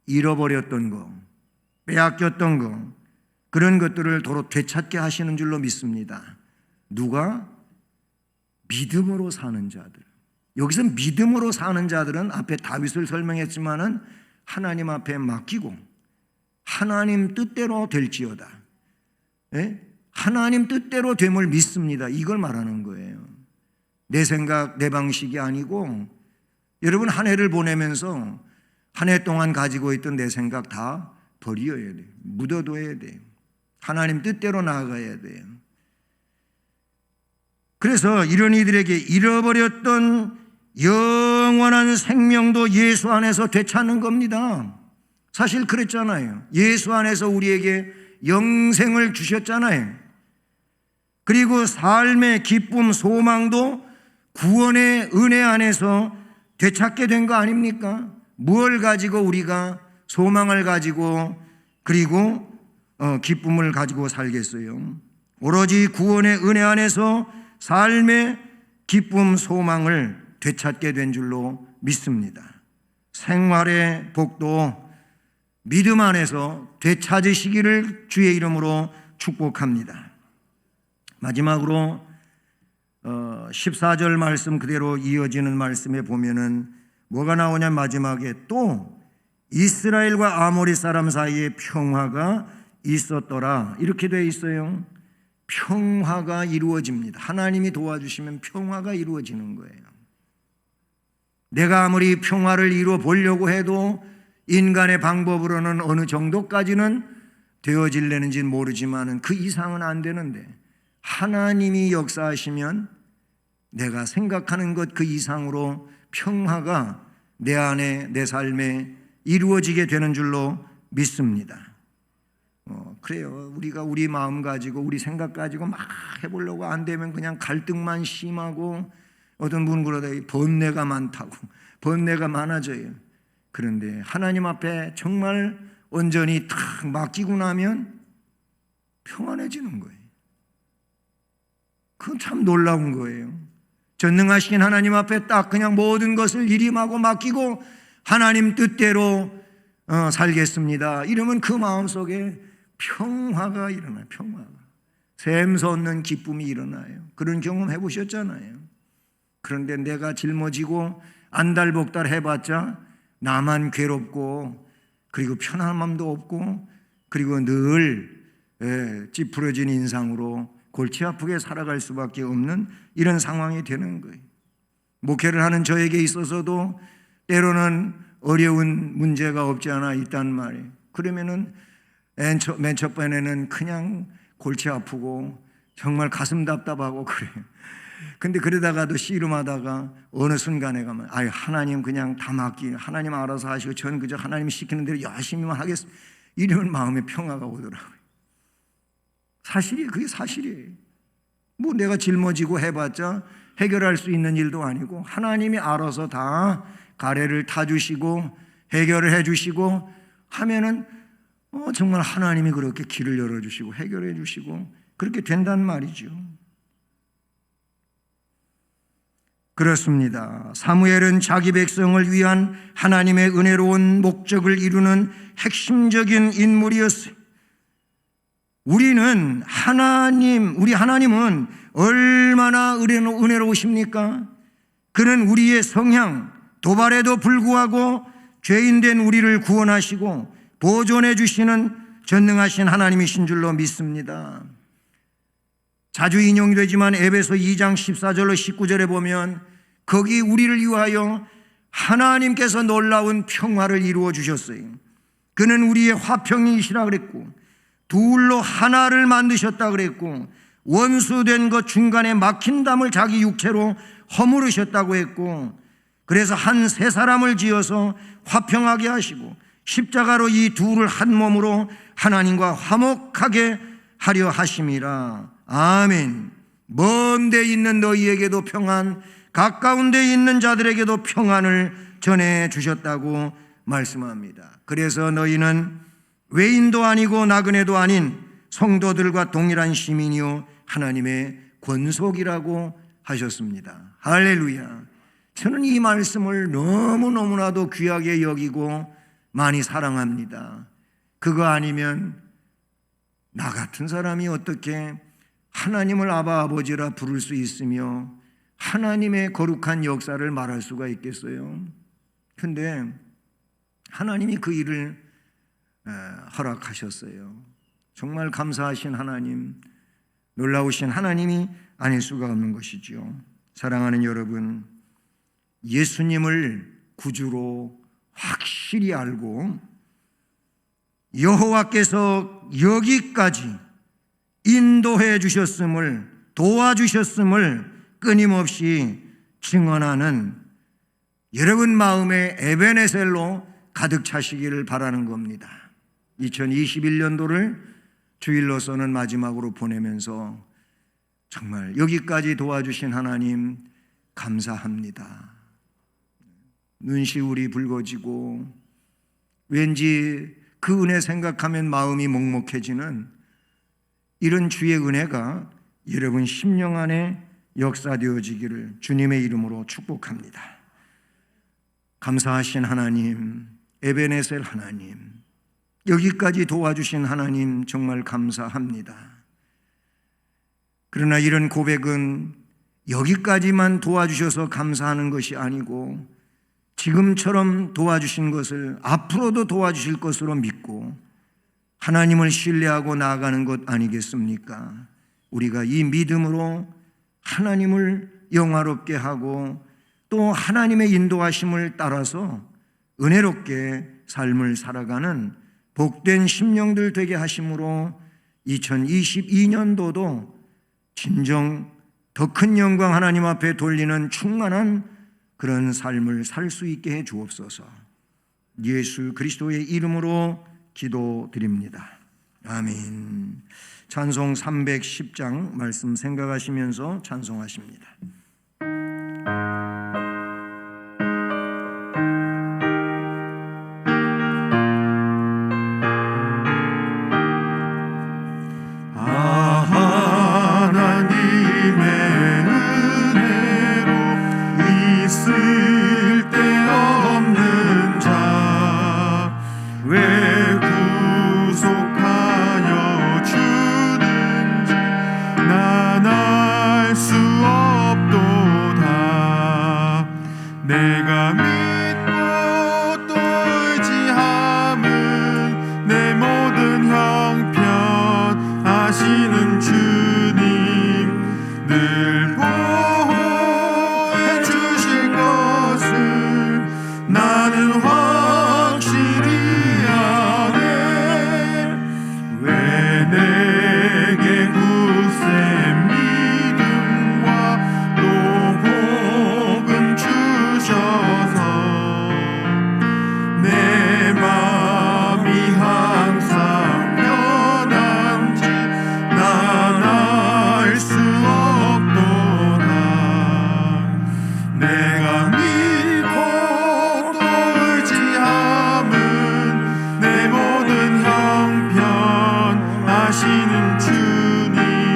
잃어버렸던 거, 빼앗겼던 거, 그런 것들을 도로 되찾게 하시는 줄로 믿습니다. 누가? 믿음으로 사는 자들. 여기서 믿음으로 사는 자들은 앞에 다윗을 설명했지만은 하나님 앞에 맡기고 하나님 뜻대로 될지어다. 하나님 뜻대로 됨을 믿습니다. 이걸 말하는 거예요. 내 생각, 내 방식이 아니고 여러분 한 해를 보내면서 한 해 동안 가지고 있던 내 생각 다 버려야 돼요. 묻어둬야 돼요. 하나님 뜻대로 나아가야 돼요. 그래서 이런 이들에게 잃어버렸던 영원한 생명도 예수 안에서 되찾는 겁니다. 사실 그랬잖아요. 예수 안에서 우리에게 영생을 주셨잖아요. 그리고 삶의 기쁨, 소망도 구원의 은혜 안에서 되찾게 된 거 아닙니까? 무엇을 가지고 우리가 소망을 가지고 그리고 기쁨을 가지고 살겠어요? 오로지 구원의 은혜 안에서 삶의 기쁨, 소망을 되찾게 된 줄로 믿습니다. 생활의 복도 믿음 안에서 되찾으시기를 주의 이름으로 축복합니다. 마지막으로 14절 말씀 그대로 이어지는 말씀에 보면은 뭐가 나오냐, 마지막에 또 이스라엘과 아모리 사람 사이에 평화가 있었더라 이렇게 되어 있어요. 평화가 이루어집니다. 하나님이 도와주시면 평화가 이루어지는 거예요. 내가 아무리 평화를 이루어 보려고 해도 인간의 방법으로는 어느 정도까지는 되어질려는지는 모르지만 그 이상은 안 되는데 하나님이 역사하시면 내가 생각하는 것 그 이상으로 평화가 내 안에, 내 삶에 이루어지게 되는 줄로 믿습니다. 그래요. 우리가 우리 마음 가지고 우리 생각 가지고 막 해보려고 안 되면 그냥 갈등만 심하고 어떤 분은 그러다 번뇌가 많다고 번뇌가 많아져요. 그런데 하나님 앞에 정말 온전히 탁 맡기고 나면 평안해지는 거예요. 그건 참 놀라운 거예요. 전능하신 하나님 앞에 딱 그냥 모든 것을 일임하고 맡기고 하나님 뜻대로 살겠습니다. 이러면 그 마음속에 평화가 일어나요. 평화가. 샘솟는 기쁨이 일어나요. 그런 경험 해보셨잖아요. 그런데 내가 짊어지고 안달복달 해봤자 나만 괴롭고 그리고 편안한 마음도 없고 그리고 늘 찌푸러진 인상으로 골치 아프게 살아갈 수밖에 없는 이런 상황이 되는 거예요. 목회를 하는 저에게 있어서도 때로는 어려운 문제가 없지 않아 있단 말이에요. 그러면은 맨 첫 번에는 그냥 골치 아프고 정말 가슴 답답하고 그래요. 근데 그러다가도 씨름하다가 어느 순간에 가면 하나님 그냥 다 하나님 알아서 하시고 저는 그저 하나님 시키는 대로 열심히만 하겠습니다. 이러면 마음에 평화가 오더라고요. 사실이에요. 그게 사실이에요. 뭐 내가 짊어지고 해봤자 해결할 수 있는 일도 아니고 하나님이 알아서 다 가래를 타주시고 해결을 해주시고 하면은 정말 하나님이 그렇게 길을 열어주시고 해결해 주시고 그렇게 된단 말이죠. 그렇습니다. 사무엘은 자기 백성을 위한 하나님의 은혜로운 목적을 이루는 핵심적인 인물이었어요. 우리 하나님은 얼마나 은혜로우십니까? 그는 우리의 성향, 도발에도 불구하고 죄인된 우리를 구원하시고 보존해 주시는 전능하신 하나님이신 줄로 믿습니다. 자주 인용이 되지만 에베소 2장 14절로 19절에 보면 거기 우리를 위하여 하나님께서 놀라운 평화를 이루어 주셨어요. 그는 우리의 화평이시라 그랬고 둘로 하나를 만드셨다 그랬고 원수된 것 중간에 막힌 담을 자기 육체로 허물으셨다고 했고 그래서 한 세 사람을 지어서 화평하게 하시고 십자가로 이 둘을 한 몸으로 하나님과 화목하게 하려 하심이라. 아멘. 먼 데 있는 너희에게도 평안, 가까운 데 있는 자들에게도 평안을 전해 주셨다고 말씀합니다. 그래서 너희는 외인도 아니고 나그네도 아닌 성도들과 동일한 시민이요 하나님의 권속이라고 하셨습니다. 할렐루야. 저는 이 말씀을 너무너무나도 귀하게 여기고 많이 사랑합니다. 그거 아니면 나 같은 사람이 어떻게 하나님을 아바 아버지라 부를 수 있으며 하나님의 거룩한 역사를 말할 수가 있겠어요? 근데 하나님이 그 일을 허락하셨어요. 정말 감사하신 하나님, 놀라우신 하나님이 아닐 수가 없는 것이죠. 사랑하는 여러분, 예수님을 구주로 확실히 알고 여호와께서 여기까지 인도해 주셨음을, 도와주셨음을 끊임없이 증언하는 여러분 마음의 에베네셀로 가득 차시기를 바라는 겁니다. 2021년도를 주일로서는 마지막으로 보내면서 정말 여기까지 도와주신 하나님 감사합니다. 눈시울이 붉어지고 왠지 그 은혜 생각하면 마음이 먹먹해지는 이런 주의 은혜가 여러분 심령 안에 역사되어지기를 주님의 이름으로 축복합니다. 감사하신 하나님, 에베네셀 하나님, 여기까지 도와주신 하나님 정말 감사합니다. 그러나 이런 고백은 여기까지만 도와주셔서 감사하는 것이 아니고 지금처럼 도와주신 것을 앞으로도 도와주실 것으로 믿고 하나님을 신뢰하고 나아가는 것 아니겠습니까? 우리가 이 믿음으로 하나님을 영화롭게 하고 또 하나님의 인도하심을 따라서 은혜롭게 삶을 살아가는 복된 심령들 되게 하심으로 2022년도도 진정 더 큰 영광 하나님 앞에 돌리는 충만한 그런 삶을 살 수 있게 해 주옵소서. 예수 그리스도의 이름으로 기도드립니다. 아멘. 찬송 310장 말씀 생각하시면서 찬송하십니다. 하시는 주님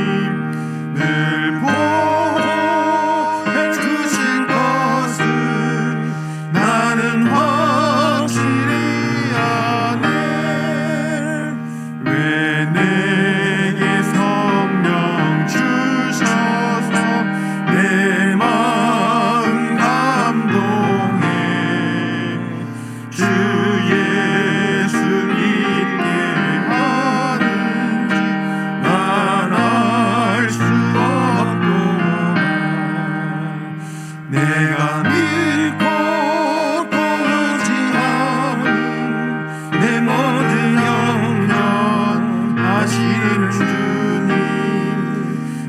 내가 믿고 또 의지하는 내 모든 영역 하시는 주님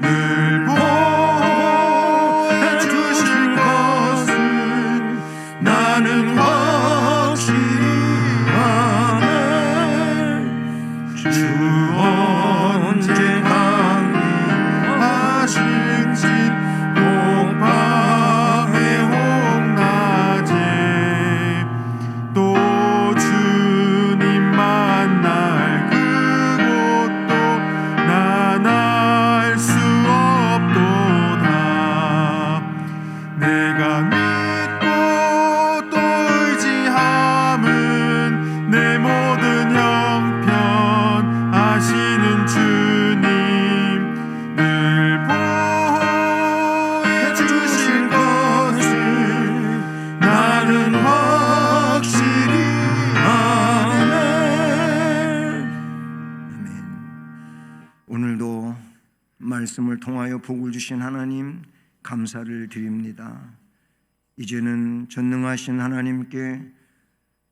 늘 보호해 주실 것은 나는 확실히 아네. 주 언제 강림하실지 밤에 홍낮에 또 주님 만날 그곳도 난 알 수 없도다. 내가 믿고 또 의지함은 내 모든 형편 아시는 주님 늘 보호해 주실 것을 나는 확실히 아네. 아멘. 오늘도 말씀을 통하여 복을 주신 하나님 감사를 드립니다. 이제는 전능하신 하나님께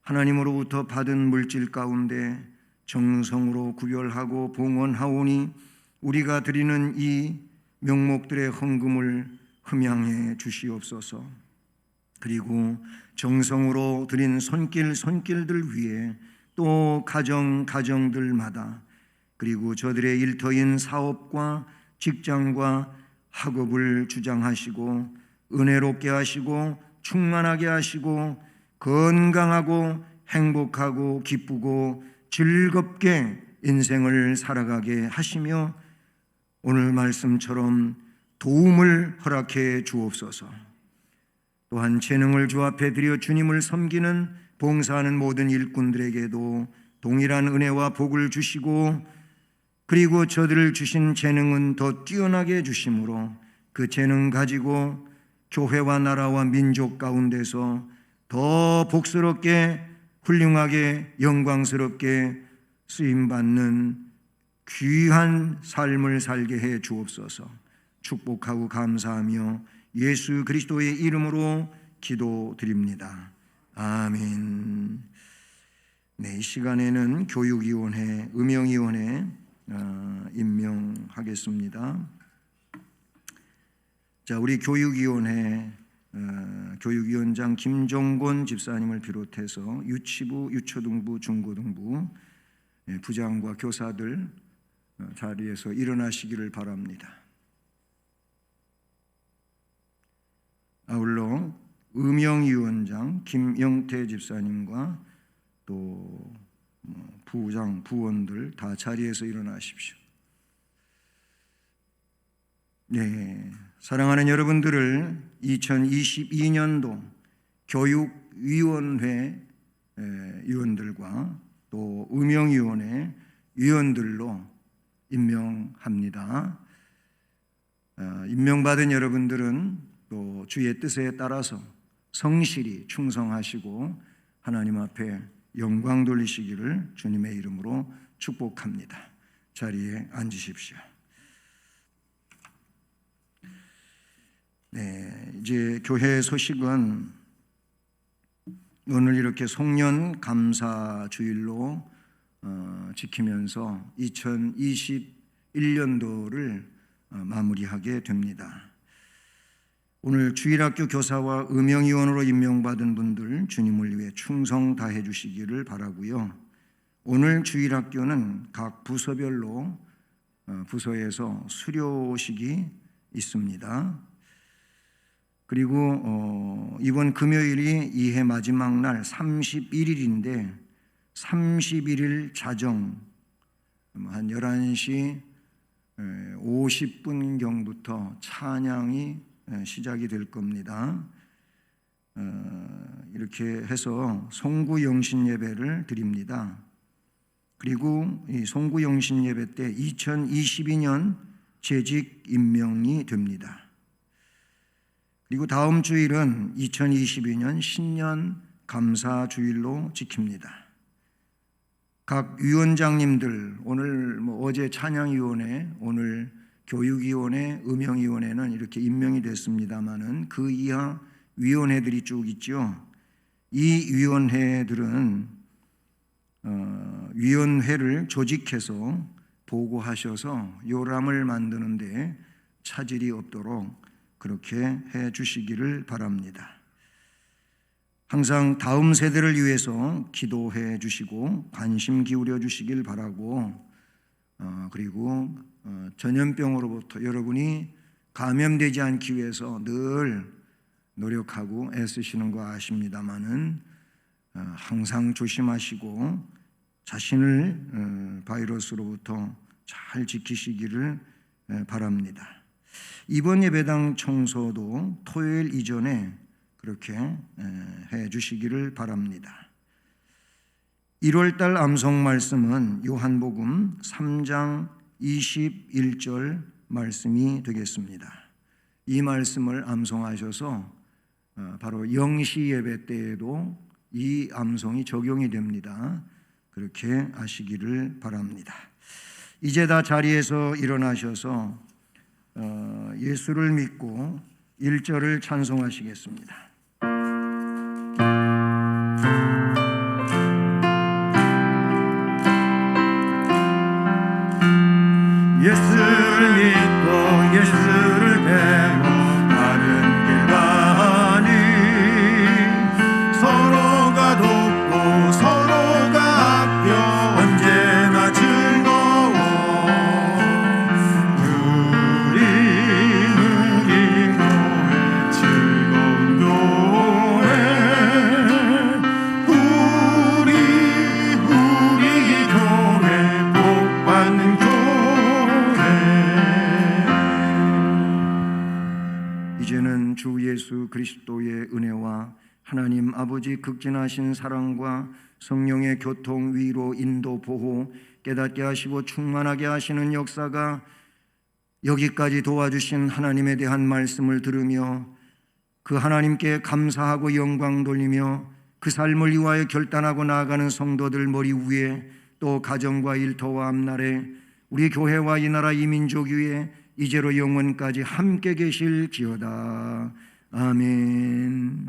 하나님으로부터 받은 물질 가운데 정성으로 구별하고 봉헌하오니 우리가 드리는 이 명목들의 헌금을 흠양해 주시옵소서. 그리고 정성으로 드린 손길들 위에 또 가정들마다 그리고 저들의 일터인 사업과 직장과 학업을 주장하시고 은혜롭게 하시고 충만하게 하시고 건강하고 행복하고 기쁘고 즐겁게 인생을 살아가게 하시며 오늘 말씀처럼 도움을 허락해 주옵소서. 또한 재능을 주 앞에 드려 주님을 섬기는 봉사하는 모든 일꾼들에게도 동일한 은혜와 복을 주시고 그리고 저들을 주신 재능은 더 뛰어나게 주심으로 그 재능 가지고 교회와 나라와 민족 가운데서 더 복스럽게 훌륭하게 영광스럽게 쓰임받는 귀한 삶을 살게 해 주옵소서. 축복하고 감사하며 예수 그리스도의 이름으로 기도드립니다. 아멘. 네, 이 시간에는 교육위원회, 음영위원회 임명하겠습니다. 자, 우리 교육위원회 교육위원장 김종곤 집사님을 비롯해서 유치부, 유초등부, 중고등부 부장과 교사들 자리에서 일어나시기를 바랍니다. 아울러 음영위원장 김영태 집사님과 또 부장, 부원들 다 자리에서 일어나십시오. 네, 사랑하는 여러분들을 2022년도 교육위원회 위원들과 또 음영위원회 위원들로 임명합니다. 임명받은 여러분들은 또 주의 뜻에 따라서 성실히 충성하시고 하나님 앞에 영광 돌리시기를 주님의 이름으로 축복합니다. 자리에 앉으십시오. 네, 이제 교회 소식은 오늘 이렇게 송년 감사 주일로 지키면서 2021년도를 마무리하게 됩니다. 오늘 주일학교 교사와 음영위원으로 임명받은 분들 주님을 위해 충성 다해 주시기를 바라고요. 오늘 주일학교는 각 부서별로 부서에서 수료식이 있습니다. 그리고 이번 금요일이 이해 마지막 날 31일인데 31일 자정 한 11시 50분경부터 찬양이 시작이 될 겁니다. 이렇게 해서 송구 영신 예배를 드립니다. 그리고 이 송구 영신 예배 때 2022년 재직 임명이 됩니다. 그리고 다음 주일은 2022년 신년 감사 주일로 지킵니다. 각 위원장님들 오늘 어제 찬양위원회, 오늘 교육위원회, 음영위원회는 이렇게 임명이 됐습니다마는 그 이하 위원회들이 쭉 있죠. 이 위원회들은 위원회를 조직해서 보고하셔서 요람을 만드는데 차질이 없도록 그렇게 해 주시기를 바랍니다. 항상 다음 세대를 위해서 기도해 주시고 관심 기울여 주시길 바라고, 그리고 전염병으로부터 여러분이 감염되지 않기 위해서 늘 노력하고 애쓰시는 거 아십니다마는 항상 조심하시고 자신을 바이러스로부터 잘 지키시기를 바랍니다. 이번 예배당 청소도 토요일 이전에 그렇게 해 주시기를 바랍니다. 1월달 암송 말씀은 요한복음 3장 21절 말씀이 되겠습니다. 이 말씀을 암송하셔서 바로 영시 예배 때에도 이 암송이 적용이 됩니다. 그렇게 하시기를 바랍니다. 이제 다 자리에서 일어나셔서 예수를 믿고 1절을 찬송하시겠습니다. 예수를 믿고 예수를 배워 바른 길 가니 서로가 돕고 서로가 아껴 언제나 즐거워. 우리는 이 교회 즐거운 교회, 우리 교회 복 받는 교회. 이제는 주 예수 그리스도의 은혜와 하나님 아버지 극진하신 사랑과 성령의 교통, 위로, 인도, 보호, 깨닫게 하시고 충만하게 하시는 역사가 여기까지 도와주신 하나님에 대한 말씀을 들으며 그 하나님께 감사하고 영광 돌리며 그 삶을 위하여 결단하고 나아가는 성도들 머리 위에, 또 가정과 일터와 앞날에 우리 교회와 이 나라 이 민족 위에 이제로 영원까지 함께 계실지어다. 아멘.